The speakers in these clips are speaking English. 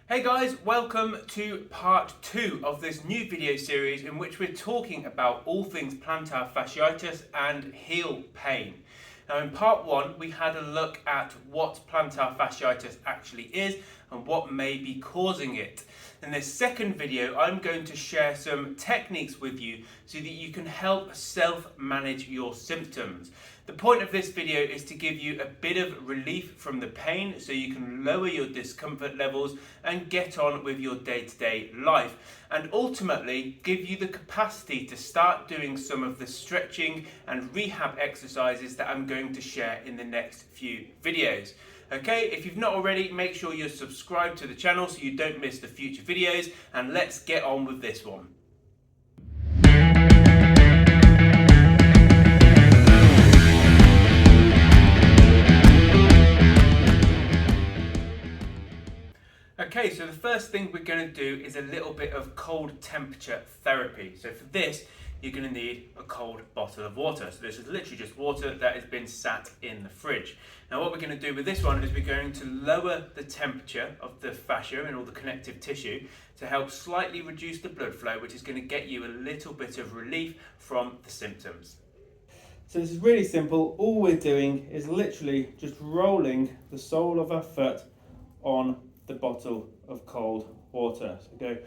Hey guys, welcome to part 2 of this new video series in which we're talking about all things plantar fasciitis and heel pain. Now in part 1 we had a look at what plantar fasciitis actually is and what may be causing it. In this second video I'm going to share some techniques with you so that you can help self-manage your symptoms. The point of this video is to give you a bit of relief from the pain so you can lower your discomfort levels and get on with your day-to-day life, and ultimately give you the capacity to start doing some of the stretching and rehab exercises that I'm going to share in the next few videos. Okay, if you've not already, make sure you're subscribed to the channel so you don't miss the future videos, and let's get on with this one. Okay, so the first thing we're going to do is a little bit of cold temperature therapy. So for this, you're going to need a cold bottle of water. So this is literally just water that has been sat in the fridge. Now what we're going to do with this one is we're going to lower the temperature of the fascia and all the connective tissue to help slightly reduce the blood flow, which is going to get you a little bit of relief from the symptoms. So this is really simple. All we're doing is literally just rolling the sole of our foot on the bottle of cold water. So go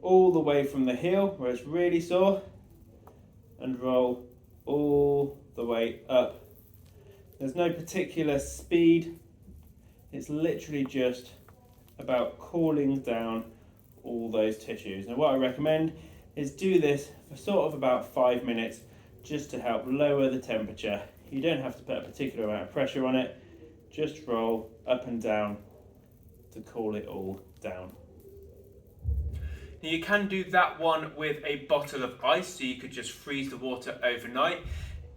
all the way from the heel where it's really sore and roll all the way up. There's no particular speed. It's literally just about cooling down all those tissues. And what I recommend is do this for sort of about 5 minutes just to help lower the temperature. You don't have to put a particular amount of pressure on it. Just roll up and down to cool it all down. Now you can do that one with a bottle of ice, so you could just freeze the water overnight.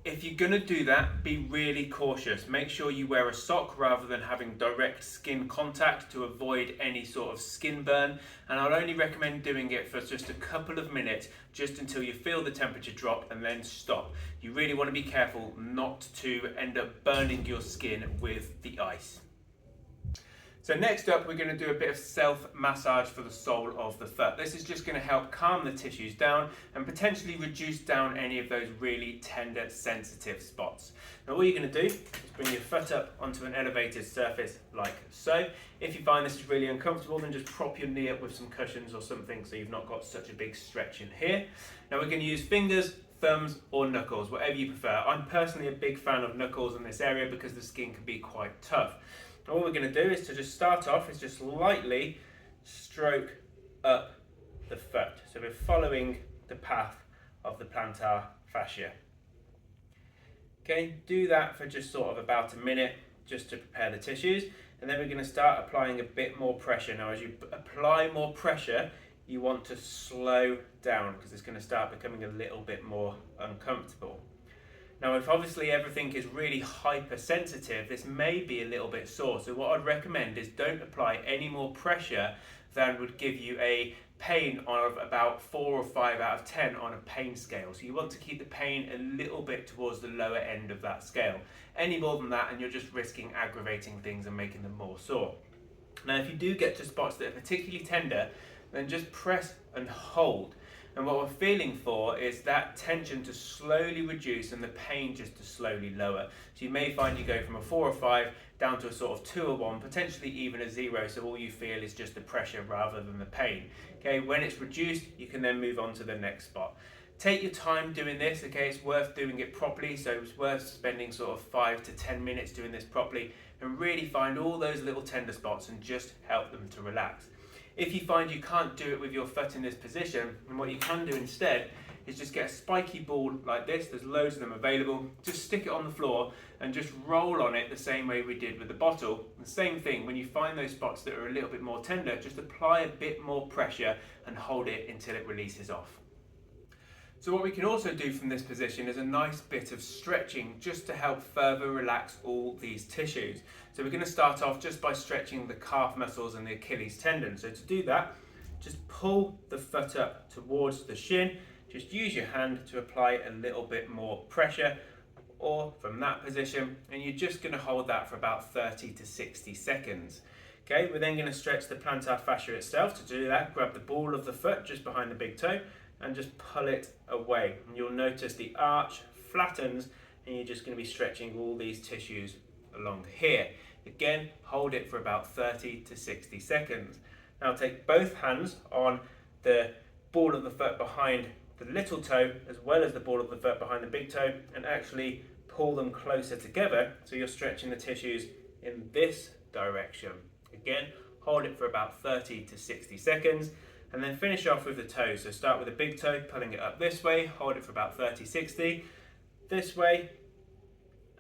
If you're going to do that, be really cautious. Make sure you wear a sock rather than having direct skin contact to avoid any sort of skin burn. And I'll only recommend doing it for just a couple of minutes, just until you feel the temperature drop, and then stop. You really want to be careful not to end up burning your skin with the ice. So next up, we're going to do a bit of self-massage for the sole of the foot. This is just going to help calm the tissues down and potentially reduce down any of those really tender, sensitive spots. Now all you're going to do is bring your foot up onto an elevated surface like so. If you find this is really uncomfortable, then just prop your knee up with some cushions or something so you've not got such a big stretch in here. Now we're going to use fingers, thumbs or knuckles, whatever you prefer. I'm personally a big fan of knuckles in this area because the skin can be quite tough. All we're going to do is to just start off is just lightly stroke up the foot. So we're following the path of the plantar fascia. Okay, do that for just sort of about a minute just to prepare the tissues, and then we're going to start applying a bit more pressure. Now as you apply more pressure, you want to slow down because it's going to start becoming a little bit more uncomfortable. Now if obviously everything is really hypersensitive, this may be a little bit sore, so what I'd recommend is don't apply any more pressure than would give you a pain of about 4 or 5 out of 10 on a pain scale. So you want to keep the pain a little bit towards the lower end of that scale. Any more than that and you're just risking aggravating things and making them more sore. Now if you do get to spots that are particularly tender, then just press and hold. And what we're feeling for is that tension to slowly reduce and the pain just to slowly lower. So you may find you go from a 4 or 5 down to a sort of 2 or 1, potentially even a 0, so all you feel is just the pressure rather than the pain. Okay, when it's reduced, you can then move on to the next spot. Take your time doing this, okay, it's worth doing it properly, so it's worth spending sort of 5 to 10 minutes doing this properly and really find all those little tender spots and just help them to relax. If you find you can't do it with your foot in this position, then what you can do instead is just get a spiky ball like this. There's loads of them available. Just stick it on the floor and just roll on it the same way we did with the bottle. The same thing, when you find those spots that are a little bit more tender, just apply a bit more pressure and hold it until it releases off. So what we can also do from this position is a nice bit of stretching just to help further relax all these tissues. So we're going to start off just by stretching the calf muscles and the Achilles tendon. So to do that, just pull the foot up towards the shin. Just use your hand to apply a little bit more pressure, or from that position, and you're just going to hold that for about 30 to 60 seconds. Okay, we're then going to stretch the plantar fascia itself. To do that, grab the ball of the foot just behind the big toe and just pull it away. And you'll notice the arch flattens and you're just going to be stretching all these tissues along here. Again, hold it for about 30 to 60 seconds. Now take both hands on the ball of the foot behind the little toe as well as the ball of the foot behind the big toe and actually pull them closer together so you're stretching the tissues in this direction. Again, hold it for about 30 to 60 seconds and then finish off with the toes. So start with the big toe, pulling it up this way, hold it for about 30-60, this way,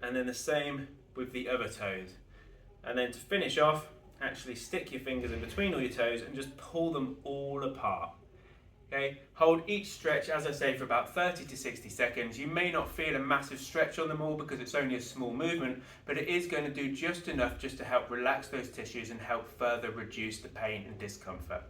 and then the same with the other toes. And then to finish off, actually stick your fingers in between all your toes and just pull them all apart. Okay, hold each stretch, as I say, for about 30 to 60 seconds. You may not feel a massive stretch on them all because it's only a small movement, but it is going to do just enough just to help relax those tissues and help further reduce the pain and discomfort.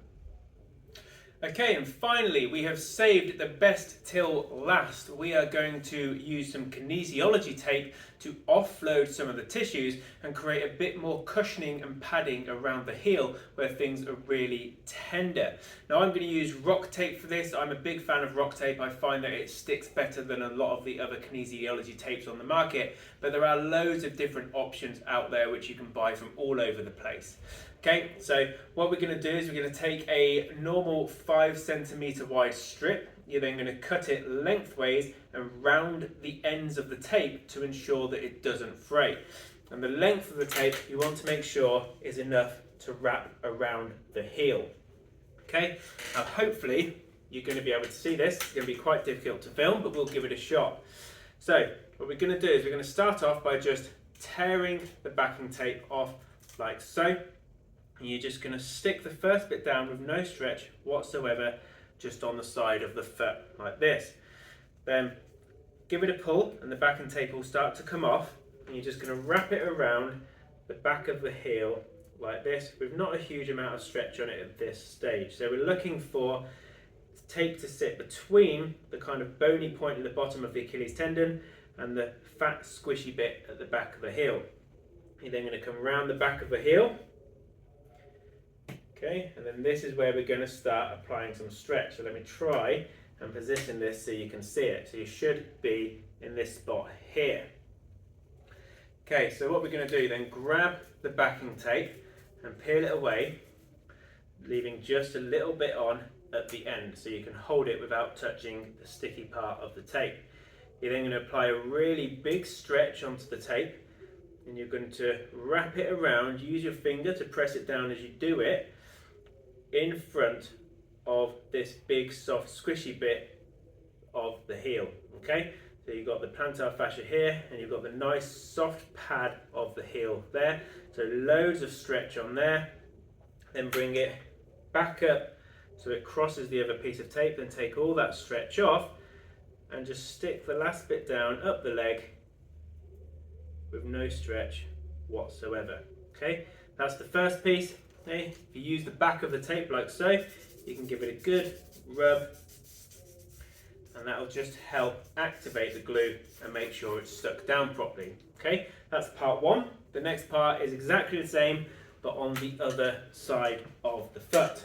Okay, and finally, we have saved the best till last. We are going to use some kinesiology tape to offload some of the tissues and create a bit more cushioning and padding around the heel where things are really tender. Now, I'm going to use rock tape for this. I'm a big fan of rock tape. I find that it sticks better than a lot of the other kinesiology tapes on the market, but there are loads of different options out there which you can buy from all over the place. Okay, so what we're going to do is we're going to take a normal 5 centimeter wide strip. You're then going to cut it lengthways and round the ends of the tape to ensure that it doesn't fray. And the length of the tape you want to make sure is enough to wrap around the heel. Okay, now hopefully you're going to be able to see this. It's going to be quite difficult to film, but we'll give it a shot. So what we're going to do is we're going to start off by just tearing the backing tape off like so. And you're just going to stick the first bit down with no stretch whatsoever, just on the side of the foot like this. Then give it a pull and the backing tape will start to come off, and you're just going to wrap it around the back of the heel like this with not a huge amount of stretch on it at this stage. So we're looking for tape to sit between the kind of bony point in the bottom of the Achilles tendon and the fat squishy bit at the back of the heel. You're then going to come around the back of the heel. Okay, and then this is where we're going to start applying some stretch. So let me try and position this so you can see it. So you should be in this spot here. Okay, so what we're going to do then, grab the backing tape and peel it away, leaving just a little bit on at the end so you can hold it without touching the sticky part of the tape. You're then going to apply a really big stretch onto the tape, and you're going to wrap it around. Use your finger to press it down as you do it, in front of this big soft squishy bit of the heel. Okay, so you've got the plantar fascia here and you've got the nice soft pad of the heel there, so loads of stretch on there. Then bring it back up so it crosses the other piece of tape, then take all that stretch off and just stick the last bit down up the leg with no stretch whatsoever. Okay, that's the first piece. Okay, if you use the back of the tape like so, you can give it a good rub, and that will just help activate the glue and make sure it's stuck down properly. Okay, that's part one. The next part is exactly the same, but on the other side of the foot.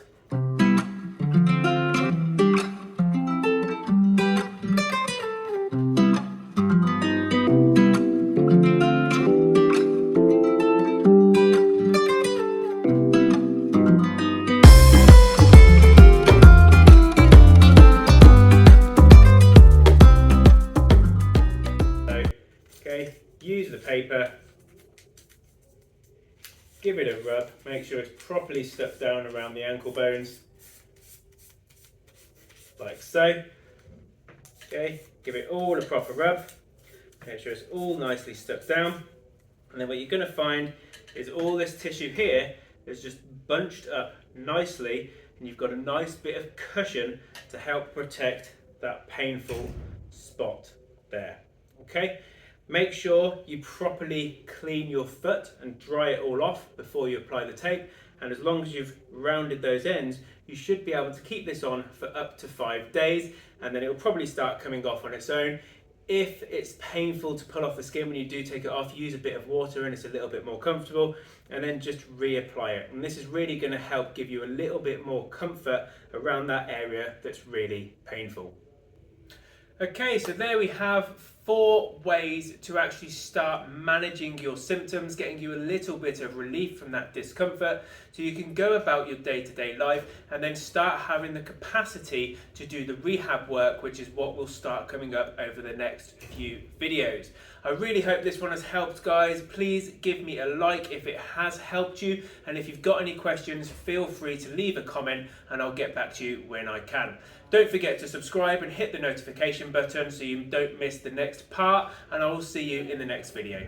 Use the paper, give it a rub, make sure it's properly stuck down around the ankle bones, like so. Okay, give it all a proper rub, make sure it's all nicely stuck down, and then what you're going to find is all this tissue here is just bunched up nicely, and you've got a nice bit of cushion to help protect that painful spot there. Okay. Make sure you properly clean your foot and dry it all off before you apply the tape, and as long as you've rounded those ends, you should be able to keep this on for up to 5 days, and then it will probably start coming off on its own. If it's painful to pull off the skin when you do take it off, use a bit of water and it's a little bit more comfortable, and then just reapply it. And this is really going to help give you a little bit more comfort around that area that's really painful. Okay, so there we have 4 ways to actually start managing your symptoms, getting you a little bit of relief from that discomfort, so you can go about your day-to-day life and then start having the capacity to do the rehab work, which is what will start coming up over the next few videos. I really hope this one has helped, guys. Please give me a like if it has helped you, and if you've got any questions, feel free to leave a comment and I'll get back to you when I can. Don't forget to subscribe and hit the notification button so you don't miss the next part, and I will see you in the next video.